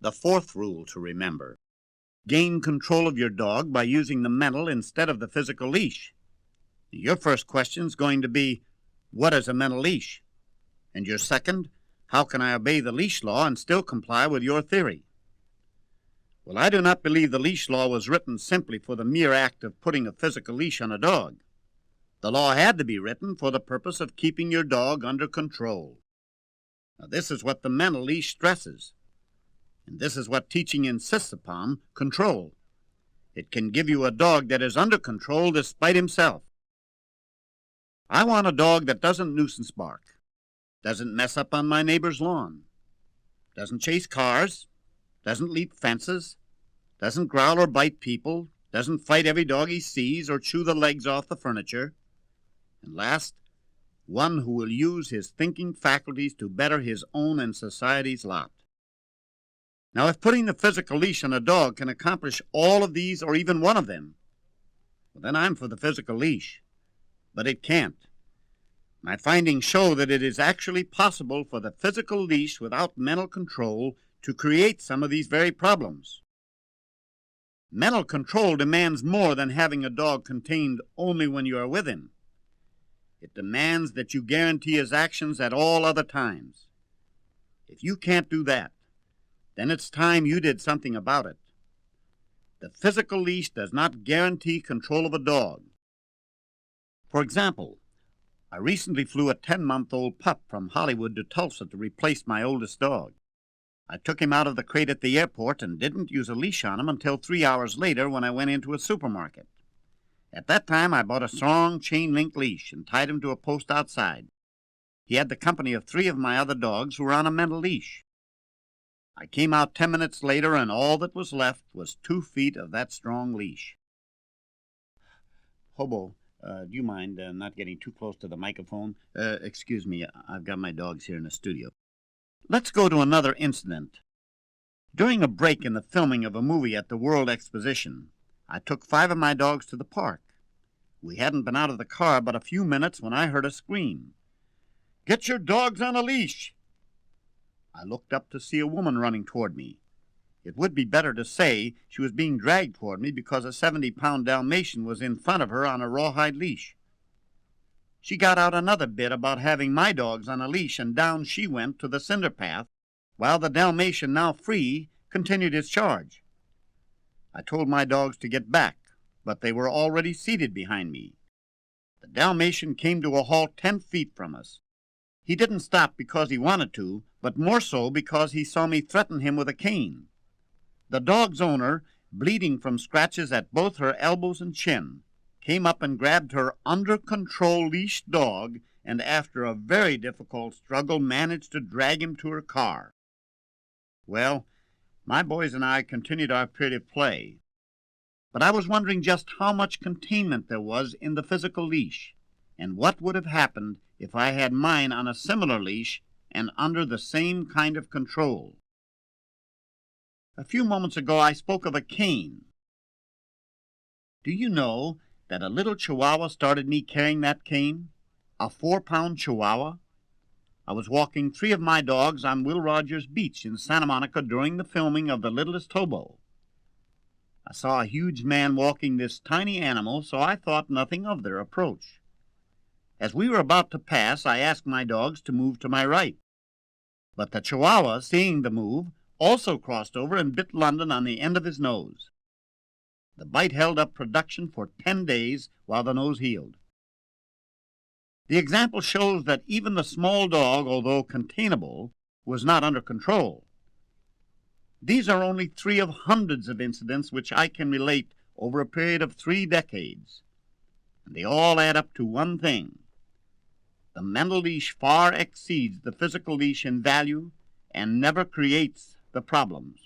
The fourth rule to remember: gain control of your dog by using the mental instead of the physical leash. Your first question is going to be, what is a mental leash? And your second, how can I obey the leash law and still comply with your theory? Well, I do not believe the leash law was written simply for the mere act of putting a physical leash on a dog. The law had to be written for the purpose of keeping your dog under control. Now, this is what the mental leash stresses. And this is what teaching insists upon: control. It can give you a dog that is under control despite himself. I want a dog that doesn't nuisance bark, doesn't mess up on my neighbor's lawn, doesn't chase cars, doesn't leap fences, doesn't growl or bite people, doesn't fight every dog he sees or chew the legs off the furniture. And last, one who will use his thinking faculties to better his own and society's lot. Now, if putting the physical leash on a dog can accomplish all of these or even one of them, well, then I'm for the physical leash. But it can't. My findings show that it is actually possible for the physical leash without mental control to create some of these very problems. Mental control demands more than having a dog contained only when you are with him. It demands that you guarantee his actions at all other times. If you can't do that, then it's time you did something about it. The physical leash does not guarantee control of a dog. For example, I recently flew a 10-month-old pup from Hollywood to Tulsa to replace my oldest dog. I took him out of the crate at the airport and didn't use a leash on him until 3 hours later when I went into a supermarket. At that time, I bought a strong chain-link leash and tied him to a post outside. He had the company of 3 of my other dogs who were on a mental leash. I came out 10 minutes later, and all that was left was 2 feet of that strong leash. Hobo, do you mind not getting too close to the microphone? Excuse me, I've got my dogs here in the studio. Let's go to another incident. During a break in the filming of a movie at the World Exposition, I took 5 of my dogs to the park. We hadn't been out of the car but a few minutes when I heard a scream. "Get your dogs on a leash!" I looked up to see a woman running toward me. It would be better to say she was being dragged toward me because a 70-pound Dalmatian was in front of her on a rawhide leash. She got out another bit about having my dogs on a leash, and down she went to the cinder path, while the Dalmatian, now free, continued his charge. I told my dogs to get back, but they were already seated behind me. The Dalmatian came to a halt 10 feet from us. He didn't stop because he wanted to, but more so because he saw me threaten him with a cane. The dog's owner, bleeding from scratches at both her elbows and chin, came up and grabbed her under-control leashed dog, and after a very difficult struggle managed to drag him to her car. Well, my boys and I continued our period of play, but I was wondering just how much containment there was in the physical leash, and what would have happened if I had mine on a similar leash and under the same kind of control. A few moments ago I spoke of a cane. Do you know that a little Chihuahua started me carrying that cane? A 4-pound Chihuahua? I was walking 3 of my dogs on Will Rogers Beach in Santa Monica during the filming of The Littlest Hobo. I saw a huge man walking this tiny animal, so I thought nothing of their approach. As we were about to pass, I asked my dogs to move to my right. But the Chihuahua, seeing the move, also crossed over and bit London on the end of his nose. The bite held up production for 10 days while the nose healed. The example shows that even the small dog, although containable, was not under control. These are only 3 of hundreds of incidents which I can relate over a period of 3 decades. And they all add up to one thing. The mental leash far exceeds the physical leash in value and never creates the problems.